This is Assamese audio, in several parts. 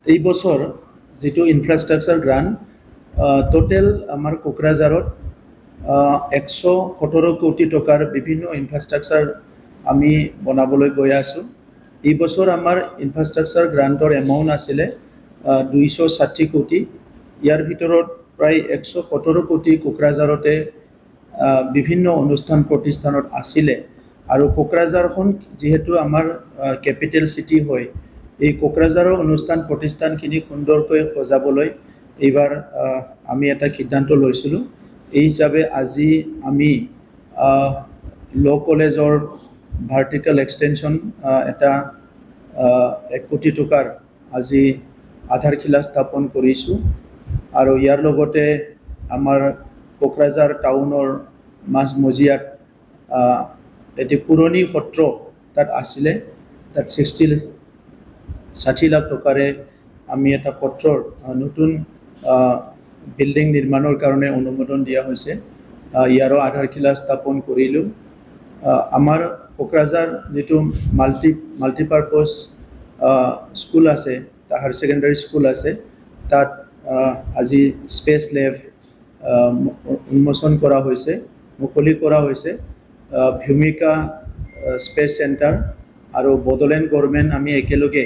এই বছৰ যেটো ইনফ্ৰাস্ট্ৰাকচাৰ গ্ৰান্ট টোটেল আমাৰ কোকৰাঝাৰত 117 কোটি টকাৰ বিভিন্ন ইনফ্ৰাস্ট্ৰাকচাৰ আমি বনাবলৈ গৈ আছোঁ। এই বছৰ আমাৰ ইনফ্ৰাস্ট্ৰাকচাৰ গ্ৰান্টৰ এমাউন্ট আছিলে 260 কোটি। ইয়াৰ ভিতৰত প্ৰায় 117 কোটি কোকৰাঝাৰতে বিভিন্ন অনুষ্ঠান প্ৰতিষ্ঠানত আছিলে। আৰু কোকৰাঝাৰখন যেহেতু আমাৰ ক্যাপিটেল সিটি হয়, এই কোকৰাঝাৰৰ অনুষ্ঠান প্ৰতিষ্ঠানখিনি সুন্দৰকৈ সজাবলৈ এইবাৰ আমি এটা সিদ্ধান্ত লৈছিলোঁ। এই হিচাপে আজি আমি ল কলেজৰ ভাৰ্টিকেল এক্সটেনশ্যন এটা 1 কোটি টকাৰ আজি আধাৰশিলা স্থাপন কৰিছোঁ। আৰু ইয়াৰ লগতে আমাৰ কোকৰাঝাৰ টাউনৰ মাজমজিয়াত এটি পুৰণি সত্ৰ তাত আছিলে, তাত 60 লাখ টকাৰে আমি এটা সত্ৰৰ নতুন বিল্ডিং নিৰ্মাণৰ কাৰণে অনুমোদন দিয়া হৈছে। ইয়াৰো আধাৰশিলা স্থাপন কৰিলোঁ। আমাৰ কোকৰাঝাৰ যেটো মাল্টিপাৰপজ স্কুল আছে, হায়াৰ ছেকেণ্ডাৰী স্কুল আছে, তাত আজি স্পেচ লেব উন্মোচন কৰা হৈছে, মুকলি কৰা হৈছে। ভূমিকা স্পেচ চেণ্টাৰ আৰু বড়োলেণ্ড গভৰ্ণমেণ্ট আমি একেলগে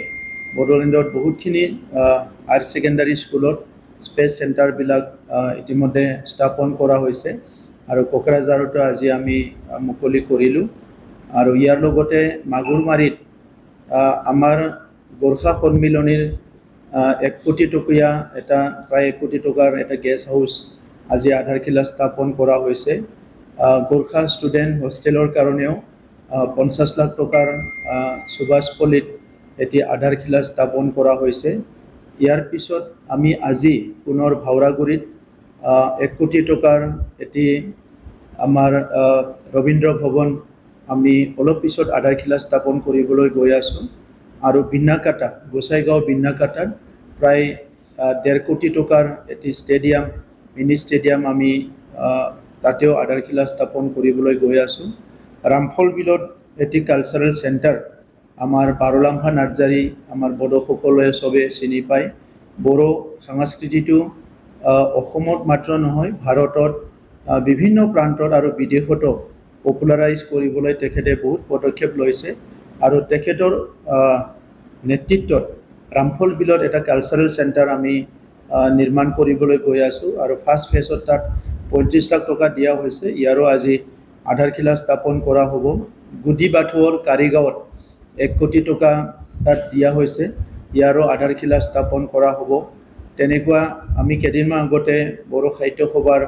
বড়োলেণ্ডত বহুতখিনি হায়াৰ ছেকেণ্ডাৰী স্কুলত স্পেচ চেণ্টাৰবিলাক ইতিমধ্যে স্থাপন কৰা হৈছে আৰু কোকৰাঝাৰতো আজি আমি মুকলি কৰিলোঁ। আৰু ইয়াৰ লগতে মাগুৰমাৰীত আমাৰ গোৰ্খা সন্মিলনীৰ 1 কোটি টকীয়া এটা প্ৰায় 1 কোটি টকাৰ এটা গেষ্ট হাউচ আজি আধাৰশিলা স্থাপন কৰা হৈছে। গোৰ্খা ষ্টুডেণ্ট হোষ্টেলৰ কাৰণেও 50 লাখ টকাৰ সুভাষপল্লীত এটি আধাৰশিলা স্থাপন কৰা হৈছে। ইয়াৰ পিছত আমি আজি পুনৰ ভাওৰাগুৰিত 1 কোটি টকাৰ এটি আমাৰ ৰবীন্দ্ৰ ভৱন আমি অলপ পিছত আধাৰশিলা স্থাপন কৰিবলৈ গৈ আছোঁ। আৰু বিন্নাকাটা গোসাইগাঁও বিন্নাকাটাত প্ৰায় 1.5 কোটি টকাৰ এটি ষ্টেডিয়াম, মিনি ষ্টেডিয়াম আমি তাতেও আধাৰশিলা স্থাপন কৰিবলৈ গৈ আছোঁ। ৰামফল বিলত এটি কালচাৰেল চেণ্টাৰ, আমাৰ বাৰলাম্ভা নাৰ্জাৰী আমাৰ বড়োসকলে চবে চিনি পায়। বড়ো সংস্কৃতিটো অসমত মাত্ৰ নহয়, ভাৰতত বিভিন্ন প্ৰান্তত আৰু বিদেশতো পপুলাৰাইজ কৰিবলৈ তেখেতে বহুত পদক্ষেপ লৈছে। আৰু তেখেতৰ নেতৃত্বত ৰামফল বিলত এটা কালচাৰেল চেণ্টাৰ আমি নিৰ্মাণ কৰিবলৈ গৈ আছোঁ। আৰু ফাৰ্ষ্ট ফেজত তাত 35 লাখ টকা দিয়া হৈছে। ইয়াৰো আজি আধাৰশিলা স্থাপন কৰা হ'ব। গুডিবাথৌৰ কাৰিগাঁৱত 1 কোটি টকা তাত দিয়া হৈছে, ইয়াৰো আধাৰশিলা স্থাপন কৰা হ'ব। তেনেকুৱা আমি কেইদিনমান আগতে বড়ো সাহিত্য সভাৰ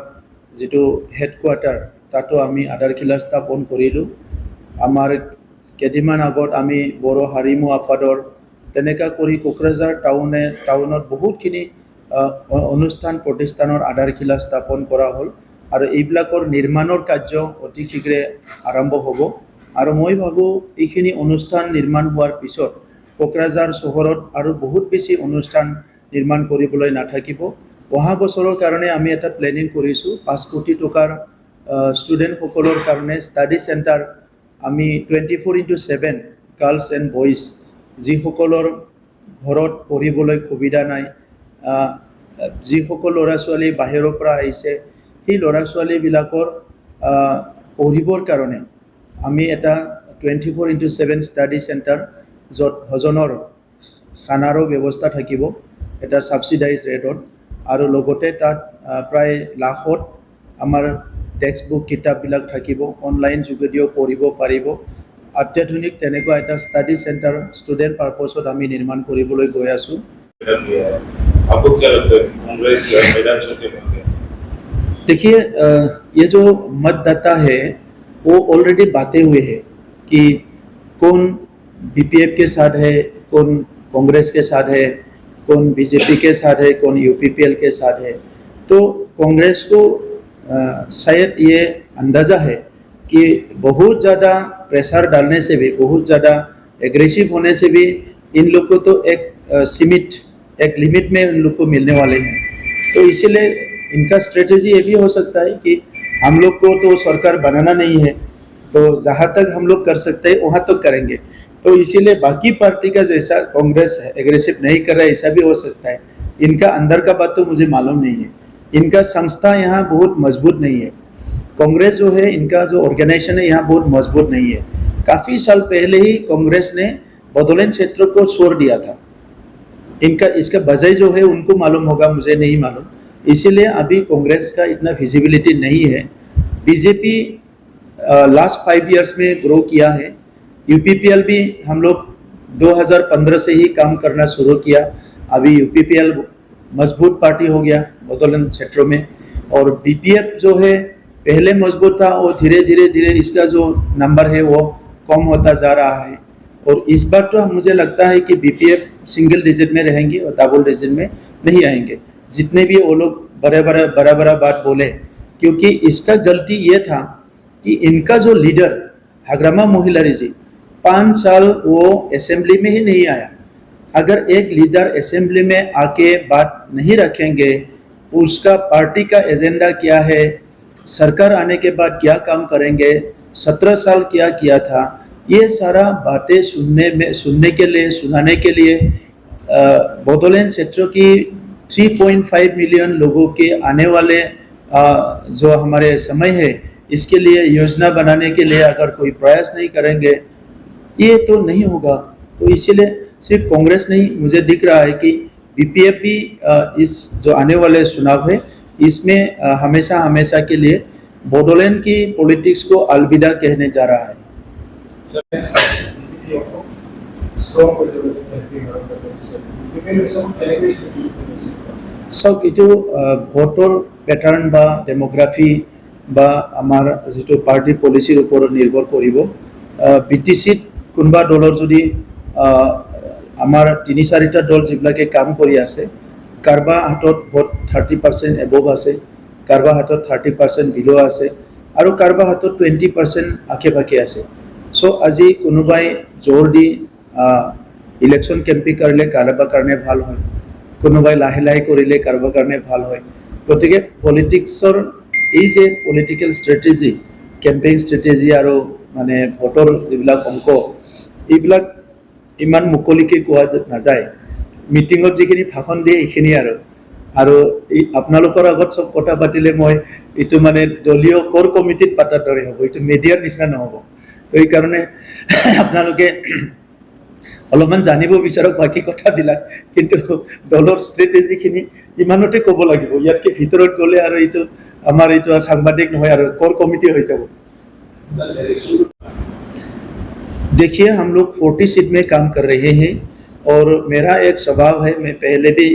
যেটো হেডকোৱাৰ্টাৰ তাতো আমি আধাৰশিলা স্থাপন কৰিলোঁ। আমাৰ কেইদিনমান আগত আমি বড়ো হাৰিমু আফাদৰ তেনেকুৱা কৰি কোকৰাঝাৰ টাউনত বহুতখিনি অনুষ্ঠান প্ৰতিষ্ঠানৰ আধাৰশিলা স্থাপন কৰা হ'ল। আৰু এইবিলাকৰ নিৰ্মাণৰ কাৰ্য অতি শীঘ্ৰে আৰম্ভ হ'ব। আৰু মই ভাবোঁ এইখিনি অনুষ্ঠান নিৰ্মাণ হোৱাৰ পিছত কোকৰাঝাৰ চহৰত আৰু বহুত বেছি অনুষ্ঠান নিৰ্মাণ কৰিবলৈ নাথাকিব। অহা বছৰৰ কাৰণে আমি এটা প্লেনিং কৰিছোঁ, 5 কোটি টকাৰ ষ্টুডেণ্টসকলৰ কাৰণে ষ্টাডি চেণ্টাৰ আমি 24/7 গাৰ্লছ এণ্ড বইজ যিসকলৰ ঘৰত পঢ়িবলৈ সুবিধা নাই, যিসকল ল'ৰা ছোৱালী বাহিৰৰ পৰা আহিছে, সেই ল'ৰা ছোৱালীবিলাকৰ পঢ়িবৰ কাৰণে আমি এটা 24/7 ষ্টাডি চেণ্টাৰ, য'ত ভজনৰ খানাৰো ব্যৱস্থা থাকিব এটা ছাবচিডাইজ ৰেটত। আৰু লগতে তাত প্ৰায় লাখত আমাৰ টেক্সট বুক কিতাপবিলাক থাকিব, অনলাইন যোগেদিও পঢ়িব পাৰিব। অত্যাধুনিক তেনেকুৱা এটা ষ্টাডি চেণ্টাৰ ষ্টুডেণ্ট পাৰপছত আমি নিৰ্মাণ কৰিবলৈ গৈ আছোঁ। देखिए, ये जो मतदाता है वो ऑलरेडी बातें हुए हैं कि कौन बीपीएफ के साथ है, कौन कांग्रेस के साथ है, कौन बीजेपी के साथ है, कौन यूपीपीएल के साथ है। तो कांग्रेस को शायद ये अंदाज़ा है कि बहुत ज़्यादा प्रेशर डालने से भी, बहुत ज़्यादा एग्रेसिव होने से भी इन लोग को तो एक सीमित एक लिमिट में इन लोग को मिलने वाले हैं। तो इसीलिए इनका स्ट्रेटेजी ये भी हो सकता है कि हम लोग को तो सरकार बनाना नहीं है, तो जहाँ तक हम लोग कर सकते हैं वहाँ तक करेंगे। तो इसीलिए बाकी पार्टी का जैसा कांग्रेस एग्रेसिव नहीं कर रहा है ऐसा भी हो सकता है। इनका अंदर का बात तो मुझे मालूम नहीं है। इनका संस्था यहाँ बहुत मजबूत नहीं है। कांग्रेस जो है इनका जो ऑर्गेनाइजेशन है यहाँ बहुत मजबूत नहीं है। काफ़ी साल पहले ही कांग्रेस ने बोडोलैंड क्षेत्र को छोड़ दिया था। इनका इसका वजह जो है उनको मालूम होगा, मुझे नहीं मालूम। इसीलिए अभी कांग्रेस का इतना विजिबिलिटी नहीं है। बीजेपी लास्ट 5 इयर्स में ग्रो किया है। यूपीपीएल भी हम लोग 2015 से ही काम करना शुरू किया। अभी यूपीपीएल मजबूत पार्टी हो गया बोडोलैंड क्षेत्र में। और बीपीएफ जो है पहले मजबूत था, वो धीरे धीरे इसका जो नंबर है वो कम होता जा रहा है। और इस बार तो मुझे लगता है कि बीपीएफ सिंगल डिजिट में रहेंगे और डबल डिजिट में नहीं आएंगे, जितने भी वो लोग बड़ा बात बोले। क्योंकि इसका गलती ये था कि इनका जो लीडर हाग्रामा महिलारी जी 5 साल वो असेंबली में ही नहीं आया। अगर एक लीडर असेंबली में आके बात नहीं रखेंगे, उसका पार्टी का एजेंडा क्या है, सरकार आने के बाद क्या काम करेंगे, 17 साल क्या किया था, ये सारा बातें सुनाने के लिए बोडोलैंड क्षेत्र की 3.5 मिलियन लोगों के आने वाले जो हमारे समय है, इसके लिए योजना बनाने के लिए अगर कोई प्रयास नहीं करेंगे ये तो नहीं होगा। तो इसीलिए सिर्फ कांग्रेस नहीं, मुझे दिख रहा है कि बीपीएफ भी इस जो आने वाले चुनाव है इसमें हमेशा के लिए बोडोलैंड की पॉलिटिक्स को अलविदा कहने जा रहा है। सब इतो भोटर पैटार्न बा डेमोग्राफी बा आमार जितो पार्टी पलिसिर ऊपर निर्भर करिब। बीटीसीत कोनबा दलर जदि आमार 3-4टा दल जिब्लाके काम करि आछे, कारबा हातत भोट 30% एबव आछे, कारबा हातत 30% बिलो आछे और कारबा हातत 20% आखे पाखे आछे। सो আজি कोनोबाई जोर दी इलेक्शन कैम्पिंग करिले कारबार कारणे ভাল হয়, कोनोबाई लाहे लाहे करिले कारबार कारणे ভাল হয়। गतिके पलिटिक्सर এই যে पलिटिकल स्ट्रेटेजी कैम्पेइन स्ट्रेटेजी और माने भोटर जिबिलाक अंक এইবিলাক इमान मुकलिके कोआ नाजाय। मीटिंगत जिखिनि भाषण दिए এইখিনি और आपनालोकर आगत सब कथा पातिले मैं इतो माने दलीय कोर कमिटित पातार दरे हबो, इतो मिडियार निचिना नहबो। तो এই কারণে आपनालोके अलपमान जानिब विचारक बाकी कथाबिलाक, किन्तु दलर स्ट्रेटेजिखिनि इमानते कब लागिब। इयातके भितरत गले आरो इतो आमार इतो सांबादिक নহয় आरो कोर कमिटी हो जाब। देखिए हम लोग 40 सीट में काम कर रहे हैं और मेरा एक स्वभाव है, मैं पहले भी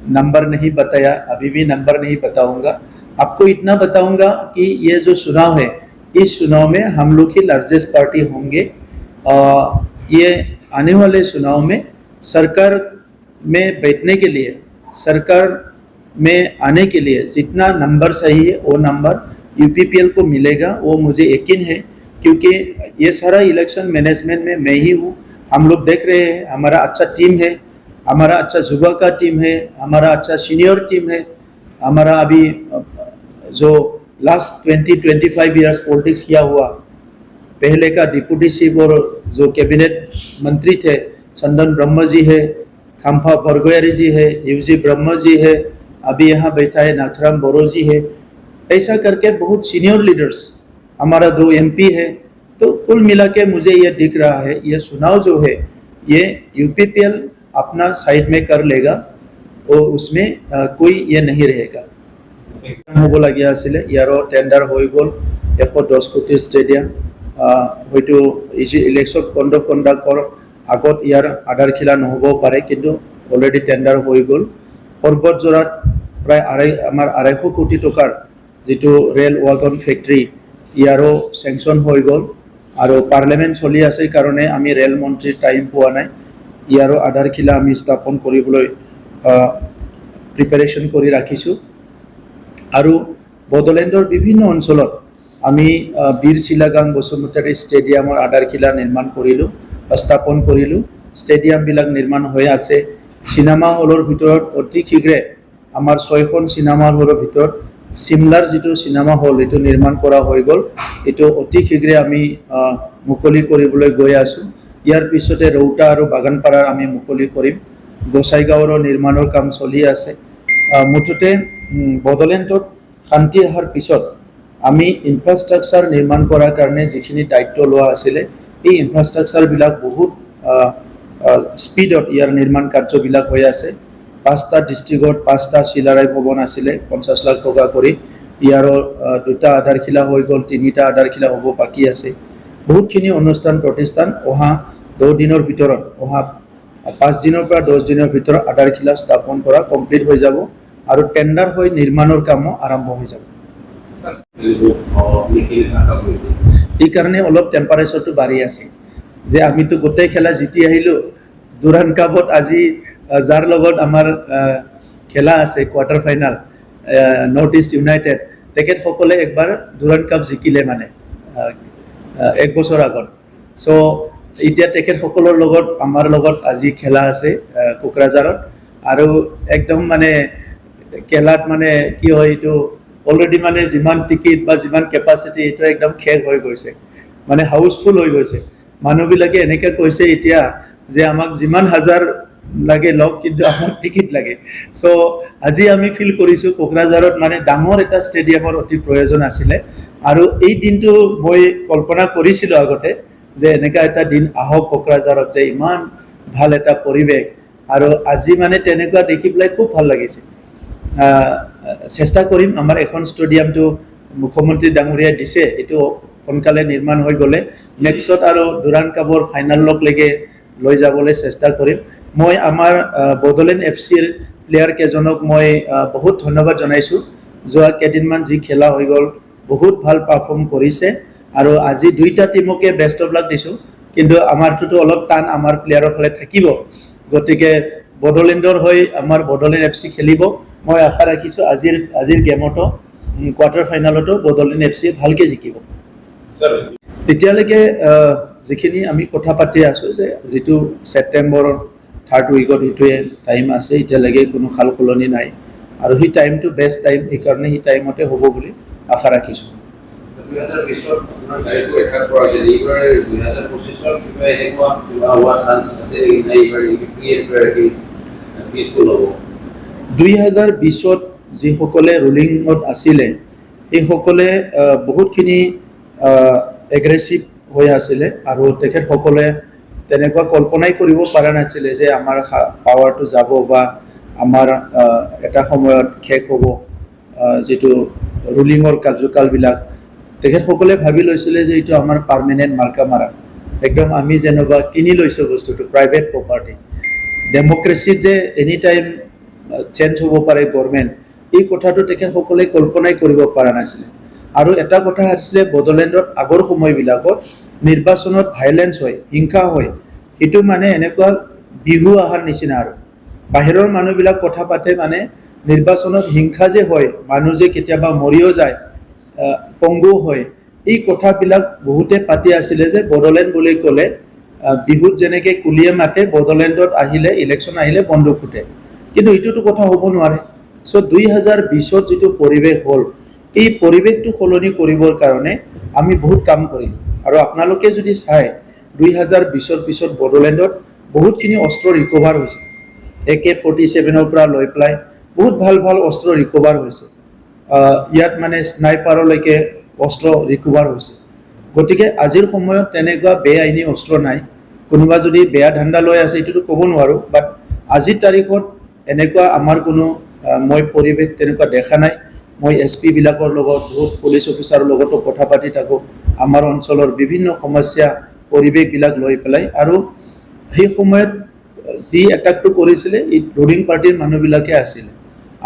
नंबर नहीं बताया, अभी भी नंबर नहीं बताऊंगा। आपको इतना बताऊंगा कि ये जो चुनाव है इस चुनाव में हम लोग ही लार्जेस्ट पार्टी होंगे। ये आने वाले चुनाव में सरकार में बैठने के लिए, सरकार में आने के लिए जितना नंबर सही है वो नंबर यूपीपीएल को मिलेगा, वो मुझे यकीन है। क्योंकि ये सारा इलेक्शन मैनेजमेंट में मैं ही हूँ। हम लोग देख रहे हैं हमारा अच्छा टीम है, हमारा अच्छा युवा का टीम है, हमारा अच्छा सीनियर टीम है। हमारा अभी जो लास्ट 20-25 इयर्स पॉलिटिक्स किया हुआ पहले का डिप्यूटी चीफ और जो कैबिनेट मंत्री थे चंदन ब्रह्म जी है, खम्फा बरगोयारी जी है, यूजी ब्रह्म जी है, अभी यहाँ बैठा है नाथुराम बोरो जी है। ऐसा करके बहुत सीनियर लीडर्स, हमारा 2 एमपी है। तो कुल मिला के मुझे ये दिख रहा है ये चुनाव जो है ये यूपीपीएल अपना साइड में कर लेगा और उसमें कोई ये नहीं रहेगा। होब लगिया आছিলে यारो टेंडर हो गल 110 कोटी स्टेडियम हयतो इलेक्शन कन्डाक्टर आगत यार आधारशिला নহব पारे, किन्तु अलरेडी टेंडर हो गल। पर्वतजोरात प्राय 250 कोटी टकार जितु रेल वागन फैक्ट्री यारो सेंक्शन हो गल और पार्लियामेंट चलि आछे कारणे आमी रेल मंत्री टाइम पोआ नाइ। यारो आधारशिला आमी स्थापन करिबोलै प्रिपारेशन करि राखिछु। और बोडोलैंडर विभिन्न अंचलत आमी बीर शिलागां बसुमतारी स्टेडियमर आधारशिला निर्माण करिलु, स्थापन करिलु। स्टेडियम बिलाक निर्माण हो आछे। सिनेमा हलर भितरत अति शीघ्रे आमार 6খন सिनेमा हलर भितरत सिमलार जितु सिनेमा हल ये निर्माण करा हो गल। ये अति शीघ्रे आमी मुकली करिबोलै गৈ आछो। ইয়াৰ পিছতে ৰৌতা আৰু বাগানপাৰাৰ আমি মুকলি কৰিম। গোসাইগাঁৱৰো নিৰ্মাণৰ কাম চলি আছে। মুঠতে বড়োলেণ্ডত শান্তি অহাৰ পিছত আমি ইনফ্ৰাষ্ট্ৰাকচাৰ নিৰ্মাণ কৰাৰ কাৰণে যিখিনি দায়িত্ব লোৱা আছিলে এই ইনফ্ৰাষ্ট্ৰাকচাৰবিলাক বহুত স্পীডত ইয়াৰ নিৰ্মাণ কাৰ্যবিলাক হৈ আছে। 5টা ডিষ্ট্ৰিক্টত 5টা চিলাৰায় ভৱন আছিলে 50 লাখ টকা কৰি, ইয়াৰো 2টা আধাৰশিলা হৈ গ'ল, 3টা আধাৰশিলা হ'ব বাকী আছে। বহুতখিনি অনুষ্ঠান প্ৰতিষ্ঠান অহা 10 দিনৰ ভিতৰত, অহা 5 দিনৰ পৰা 10 দিনৰ ভিতৰত আধাৰশিলা স্থাপন কৰা কমপ্লিট হৈ যাব আৰু টেণ্ডাৰ হৈ নিৰ্মাণৰ কামো আৰম্ভ হৈ যাব। এই কাৰণে অলপ টেম্পাৰেচাৰটো বাঢ়ি আছে যে আমিতো গোটেই খেলা জিতি আহিলোঁ। ডুৰাণ্ড কাপত আজি যাৰ লগত আমাৰ খেলা আছে quarter final north east United, তেখেতসকলে একবাৰ ডুৰাণ্ড কাপ জিকিলে মানে 1 বছৰ আগত। চ' এতিয়া তেখেতসকলৰ লগত আমাৰ লগত আজি খেলা আছে কোকৰাঝাৰত আৰু একদম মানে খেলাত মানে কি হয় এইটো অলৰেডি মানে যিমান টিকিট বা যিমান কেপাচিটি এইটো একদম শেষ হৈ গৈছে, মানে হাউচফুল হৈ গৈছে। মানুহবিলাকে এনেকৈ কৈছে এতিয়া যে আমাক যিমান হাজাৰ লাগে লওক কিন্তু আমাক টিকিট লাগে। চ' আজি আমি ফিল কৰিছোঁ কোকৰাঝাৰত মানে ডাঙৰ এটা ষ্টেডিয়ামৰ অতি প্ৰয়োজন আছিলে আৰু এই দিনটো মই কল্পনা কৰিছিলোঁ আগতে যে এনেকুৱা এটা দিন আহক কোকৰাঝাৰত, যে ইমান ভাল এটা পৰিৱেশ আৰু আজি মানে তেনেকুৱা দেখি পেলাই খুব ভাল লাগিছে। চেষ্টা কৰিম আমাৰ এখন ষ্টেডিয়ামটো মুখ্যমন্ত্ৰী ডাঙৰীয়াই দিছে, এইটো সোনকালে নিৰ্মাণ হৈ গ'লে নেক্সট আৰু ডুৰাণ্ড কাপৰ ফাইনেললৈকে লৈ যাবলৈ চেষ্টা কৰিম। মই আমাৰ বড়োলেণ্ড FCৰ প্লেয়াৰ কেইজনক মই বহুত ধন্যবাদ জনাইছোঁ। যোৱা কেইদিনমান যি খেলা হৈ গ'ল বহুত ভাল পাৰফৰ্ম কৰিছে আৰু আজি 2টা টিমকে বেষ্ট অফ লাক দিছোঁ, কিন্তু আমাৰটোতো অলপ টান আমাৰ প্লেয়াৰৰ ফালে থাকিব। গতিকে বড়োলেণ্ডৰ হৈ আমাৰ বড়োলেণ্ড FC খেলিব। মই আশা ৰাখিছোঁ আজিৰ গেমতো কোৱাৰ্টাৰ ফাইনেলতো বড়োলেণ্ড FC ভালকৈ জিকিব। এতিয়ালৈকে যিখিনি আমি কথা পাতি আছোঁ যে যিটো ছেপ্টেম্বৰৰ 3rd উইকত সেইটোৱে টাইম আছে, এতিয়ালৈকে কোনো সাল সলনি নাই আৰু সেই টাইমটো বেষ্ট টাইম, সেইকাৰণে সেই টাইমতে হ'ব বুলি আশা ৰাখিছোঁ। 2020 আপোনাৰ গাড়ীটো এঠাইৰ পৰা আছে, এইবাৰ 2025 এনেকুৱা কিবা হোৱাৰ চান্স আছে নেকি? এইবাৰ পিছফুল হ'ব? 2020 যিসকলে ৰুলিঙত আছিলে সেইসকলে বহুতখিনি এগ্ৰেছিভ হৈ আছিলে আৰু তেখেতসকলে তেনেকুৱা কল্পনাই কৰিব পৰা নাছিলে যে আমাৰ পাৱাৰটো যাব বা আমাৰ এটা সময়ত শেষ হ'ব যিটো ৰুলিঙৰ কাৰ্যকালবিলাক। তেখেতসকলে ভাবি লৈছিলে যে এইটো আমাৰ পাৰ্মানেণ্ট মাৰ্কা মাৰা, একদম আমি যেনিবা কিনি লৈছোঁ বস্তুটো, প্ৰাইভেট প্ৰপাৰ্টি। ডেম'ক্ৰেচিত যে এনি টাইম চেঞ্জ হ'ব পাৰে গভৰ্ণমেণ্ট, এই কথাটো তেখেতসকলে কল্পনাই কৰিব পৰা নাছিলে। আৰু এটা কথা আছিলে বড়োলেণ্ডত আগৰ সময়বিলাকত নিৰ্বাচনত ভাইলেঞ্চ হয়, হিংসা হয়, সেইটো মানে এনেকুৱা বিহু অহাৰ নিচিনা আৰু বাহিৰৰ মানুহবিলাক কথা পাতে মানে নিৰ্বাচনত হিংসা যে হয়, মানুহ যে কেতিয়াবা মৰিও যায়, পংগু হয়, এই কথাবিলাক বহুতে পাতি আছিলে যে বড়োলেণ্ড বুলি ক'লে বিহুত যেনেকৈ কুলিয়ে মাতে বড়োলেণ্ডত আহিলে ইলেকশ্যন আহিলে বন্দুক ফুটে, কিন্তু এইটোতো কথা হ'ব নোৱাৰে। চ' 2020 যিটো পৰিৱেশ হ'ল এই পৰিৱেশটো সলনি কৰিবৰ কাৰণে আমি বহুত কাম কৰিলোঁ আৰু আপোনালোকে যদি চায় 2020 পিছত বড়োলেণ্ডত বহুতখিনি অস্ত্ৰ ৰিকভাৰ হৈছে। AK-47 পৰা লৈ পেলাই বহুত ভাল ভাল অস্ত্ৰ ৰিকভাৰ হৈছে। ইয়াত মানে স্নাইপাৰলৈকে অস্ত্ৰ ৰিকভাৰ হৈছে। গতিকে আজিৰ সময়ত তেনেকুৱা বেআইনী অস্ত্ৰ নাই। কোনোবা যদি বেয়া ধান্দা লৈ আছে এইটোতো ক'ব নোৱাৰোঁ, বাট আজিৰ তাৰিখত এনেকুৱা আমাৰ কোনো মই পৰিৱেশ তেনেকুৱা দেখা নাই। মই SP বিলাকৰ লগত বহুত পুলিচ অফিচাৰৰ লগতো কথা পাতি থাকোঁ আমাৰ অঞ্চলৰ বিভিন্ন সমস্যা পৰিৱেশবিলাক লৈ পেলাই, আৰু সেই সময়ত যি এটাকটো কৰিছিলে এই ৰুলিং পাৰ্টিৰ মানুহবিলাকে আছিলে।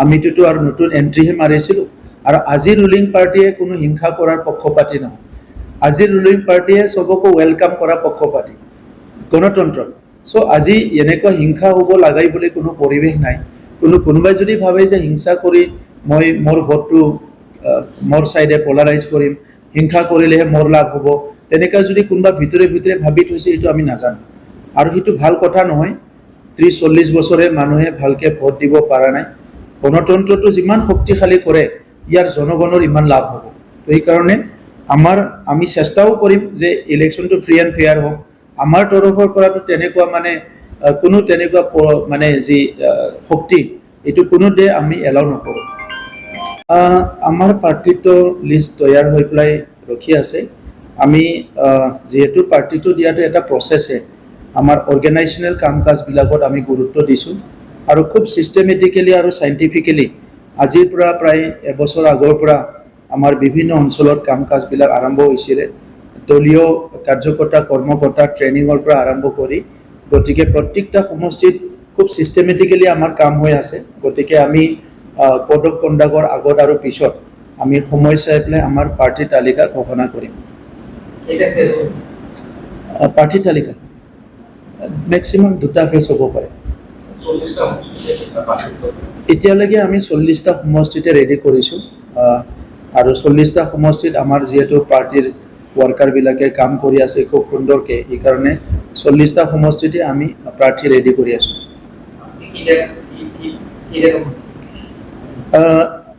আমিতোতো আৰু নতুন এণ্ট্ৰিহে মাৰিছিলোঁ আৰু আজিৰ ৰুলিং পাৰ্টিয়ে কোনো হিংসা কৰাৰ পক্ষপাতি নহয়। আজিৰ ৰুলিং পাৰ্টিয়ে চবকো ৱেলকাম কৰা পক্ষপাতি, গণতন্ত্ৰ। চ' আজি এনেকুৱা হিংসা হ'ব লাগাই বুলি কোনো পৰিৱেশ নাই। কোনোবাই যদি ভাবে যে হিংসা কৰি মই মোৰ ভোটটো মোৰ চাইডে পলাৰাইজ কৰিম, হিংসা কৰিলেহে মোৰ লাভ হ'ব, তেনেকুৱা যদি কোনোবা ভিতৰে ভিতৰে ভাবি থৈছে এইটো আমি নাজানো আৰু সেইটো ভাল কথা নহয়। 30-40 বছৰে মানুহে ভালকৈ ভোট দিব পৰা নাই। গণতন্ত্ৰটো যিমান শক্তিশালী কৰে ইয়াৰ জনগণৰ ইমান লাভ হ'ব। তো সেইকাৰণে আমি চেষ্টাও কৰিম যে ইলেকশ্যনটো ফ্ৰী এণ্ড ফেয়াৰ হওক। আমাৰ তৰফৰ পৰাতো তেনেকুৱা মানে কোনো তেনেকুৱা মানে যি শক্তি এইটো কোনো দে আমি এলাউ নকৰোঁ। আমাৰ পাৰ্টিটো লিষ্ট তৈয়াৰ হৈ পেলাই ৰখি আছে। আমি যিহেতু পাৰ্টিটো দিয়াটো এটা প্ৰচেছে, আমাৰ অৰ্গেনাইজেশ্যনেল কাম কাজবিলাকত আমি গুৰুত্ব দিছোঁ আৰু খুব ছিষ্টেমেটিকেলি আৰু চাইণ্টিফিকেলি আজিৰ পৰা প্ৰায় এবছৰ আগৰ পৰা আমাৰ বিভিন্ন অঞ্চলত কাম কাজবিলাক আৰম্ভ হৈছিলে। দলীয় কাৰ্যকৰ্তা কৰ্মকৰ্তা ট্ৰেইনিঙৰ পৰা আৰম্ভ কৰি, গতিকে প্ৰত্যেকটা সমষ্টিত খুব ছিষ্টেমেটিকেলি আমাৰ কাম হৈ আছে। গতিকে আমি কোড অফ কণ্ডাক্টৰ আগত আৰু পিছত আমি সময় চাই পেলাই আমাৰ পাৰ্টি তালিকা ঘোষণা কৰিম। পাৰ্টি তালিকা মেক্সিমাম 2টা ফেজ হ'ব পাৰে। এতিয়ালৈকে আমি 40টা সমষ্টিতে ৰেডি কৰিছোঁ আৰু 40টা সমষ্টিত আমাৰ যিহেতু পাৰ্টিৰ ৱৰ্কাৰবিলাকে কাম কৰি আছে খুব সুন্দৰকৈ, সেইকাৰণে 40টা সমষ্টিতে আমি প্ৰাৰ্থী ৰেডি কৰি আছোঁ।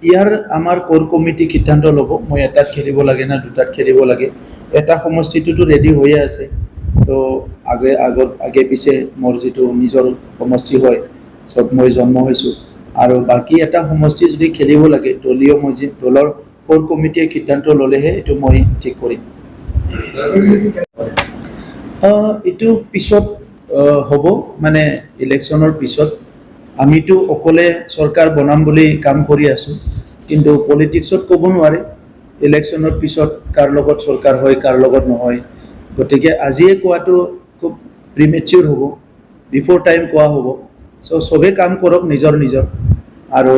ইয়াৰ আমাৰ কোৰ কমিটি সিদ্ধান্ত ল'ব, মই এটাত খেলিব লাগে না 2টাত খেলিব লাগে। এটা সমষ্টিটোতো ৰেডি হৈয়ে আছে, তো আগে পিছে মোৰ যিটো নিজৰ সমষ্টি হয়, য'ত মই জন্ম হৈছোঁ, আৰু বাকী এটা সমষ্টি যদি খেলিব লাগে দলৰ কোৰ কমিটিয়ে সিদ্ধান্ত ল'লেহে এইটো মই ঠিক কৰিম। এইটো পিছত হ'ব, মানে ইলেকশ্যনৰ পিছত। আমিতো অকলে চৰকাৰ বনাম বুলি কাম কৰি আছোঁ, কিন্তু পলিটিক্সত ক'ব নোৱাৰে ইলেকশ্যনৰ পিছত কাৰ লগত চৰকাৰ হয় কাৰ লগত নহয়। গতিকে আজিয়ে কোৱাটো খুব প্ৰিমেচিউৰ হ'ব, বিফৰ টাইম কোৱা হ'ব। চবেই কাম কৰক নিজৰ নিজৰ, আৰু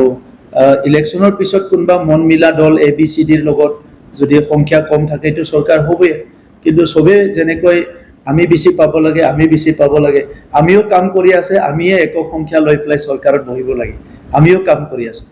ইলেকশ্যনৰ পিছত কোনোবা মন মিলা দল ABCDৰ লগত যদি সংখ্যা কম থাকে এইটো চৰকাৰ হ'বই। কিন্তু চবেই যেনেকৈ আমি বেছি পাব লাগে আমিও কাম কৰি আছে, আমিয়ে একক সংখ্যা লৈ পেলাই চৰকাৰত বহিব লাগে, আমিও কাম কৰি আছোঁ।